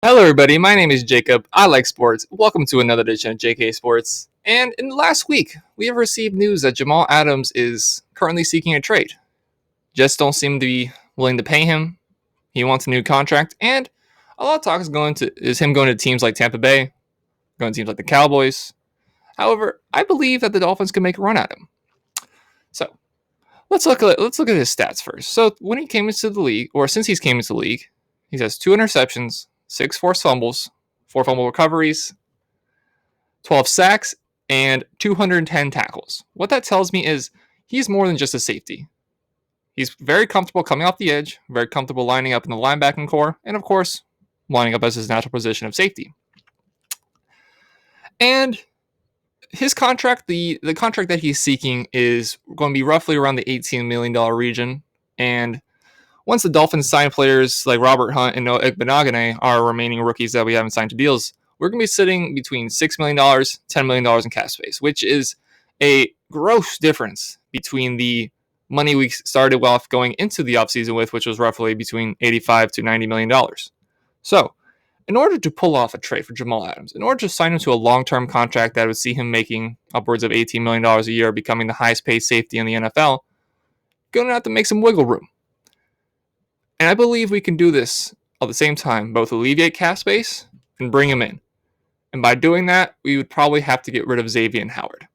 Hello, everybody. My name is Jacob. I like sports. Welcome to another edition of JK Sports. And in the last week, we have received news that Jamal Adams is currently seeking a trade. Jets don't seem to be willing to pay him. He wants a new contract, and a lot of talk is him going to teams like Tampa Bay, going to teams like the Cowboys. However, I believe that the Dolphins can make a run at him. So let's look at his stats first. So when he came into the league, or since he's came into the league, he has 2 interceptions, 6 forced fumbles, 4 fumble recoveries, 12 sacks, and 210 tackles. What that tells me is he's more than just a safety. He's very comfortable coming off the edge, very comfortable lining up in the linebacking core, and of course, lining up as his natural position of safety. And his contract, the contract that he's seeking is going to be roughly around the $18 million region. And once the Dolphins sign players like Robert Hunt and Noah Igbinoghene, our remaining rookies that we haven't signed to deals, we're going to be sitting between $6 million, $10 million in cap space, which is a gross difference between the money we started off going into the offseason with, which was roughly between $85 to $90 million. So, in order to pull off a trade for Jamal Adams, in order to sign him to a long-term contract that would see him making upwards of $18 million a year, becoming the highest paid safety in the NFL, going to have to make some wiggle room. And I believe we can do this at the same time, both alleviate cap space and bring him in. And by doing that, we would probably have to get rid of Xavier Howard.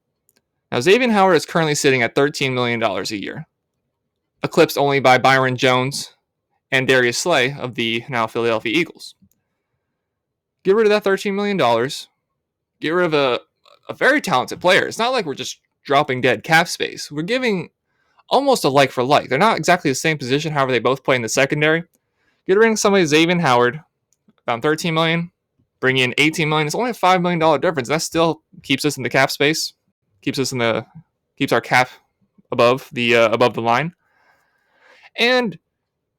Now, Xavier Howard is currently sitting at $13 million a year, eclipsed only by Byron Jones and Darius Slay of the now Philadelphia Eagles. Get rid of that $13 million. Get rid of a very talented player. It's not like we're just dropping dead cap space. We're giving almost a like for like. They're not exactly the same position, however, they both play in the secondary. Get rid of somebody Xavier Howard, around $13 million, bring in $18 million. It's only a $5 million difference. That still keeps us in the cap space, keeps our cap above the line. And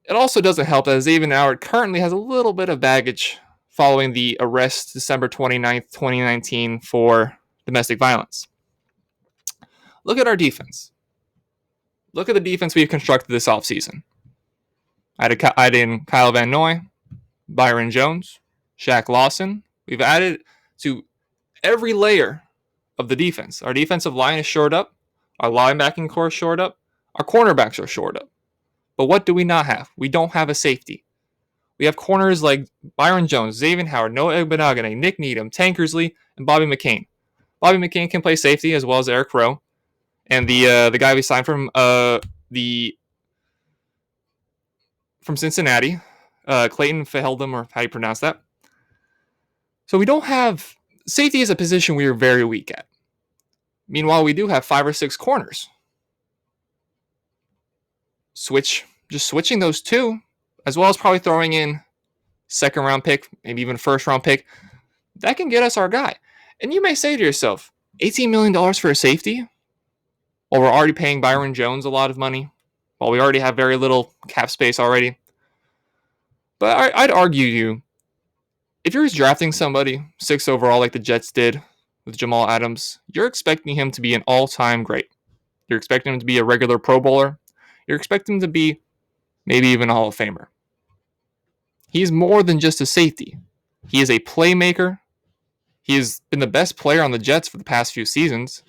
it also doesn't help that Xavier Howard currently has a little bit of baggage following the arrest December 29th, 2019 for domestic violence. Look at our defense. Look at the defense we've constructed this offseason. I had in Kyle Van Noy, Byron Jones, Shaq Lawson. We've added to every layer of the defense. Our defensive line is shored up. Our linebacking core is shored up. Our cornerbacks are shored up. But what do we not have? We don't have a safety. We have corners like Byron Jones, Xavier Howard, Noah Igbinoghene, Nick Needham, Tankersley, and Bobby McCain. Bobby McCain can play safety as well as Eric Rowe. And the guy we signed from Cincinnati, Clayton Feheldum, or how you pronounce that. So we don't have safety is a position we are very weak at. Meanwhile, we do have 5 or 6 corners. Switching those 2, as well as probably throwing in second round pick, maybe even first round pick, that can get us our guy. And you may say to yourself, $18 million for a safety? Well, we're already paying Byron Jones a lot of money. Well, we already have very little cap space already. But I'd argue you, if you're drafting somebody 6 overall like the Jets did with Jamal Adams, you're expecting him to be an all-time great. You're expecting him to be a regular Pro Bowler. You're expecting him to be maybe even a Hall of Famer. He's more than just a safety. He is a playmaker. He has been the best player on the Jets for the past few seasons.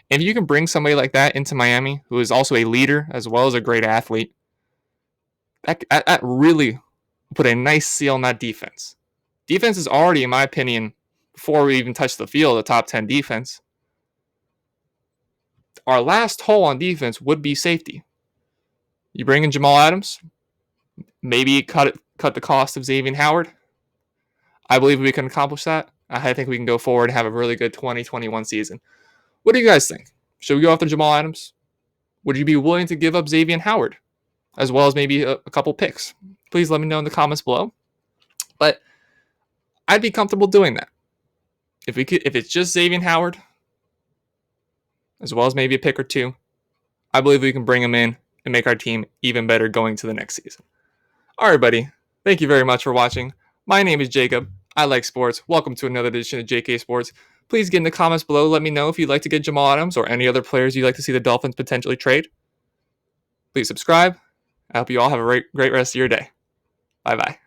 And if you can bring somebody like that into Miami, who is also a leader as well as a great athlete, that really put a nice seal on that defense. Defense is already, in my opinion, before we even touch the field, a top 10 defense. Our last hole on defense would be safety. You bring in Jamal Adams, maybe cut the cost of Xavier Howard. I believe we can accomplish that. I think we can go forward and have a really good 2021 season. What do you guys think? Should we go after Jamal Adams? Would you be willing to give up Xavier Howard, as well as maybe a couple picks? Please let me know in the comments below. But I'd be comfortable doing that. If it's just Xavier Howard, as well as maybe a pick or 2, I believe we can bring him in and make our team even better going to the next season. All right, buddy. Thank you very much for watching. My name is Jacob. I like sports. Welcome to another edition of JK Sports. Please get in the comments below. Let me know if you'd like to get Jamal Adams or any other players you'd like to see the Dolphins potentially trade. Please subscribe. I hope you all have a great rest of your day. Bye-bye.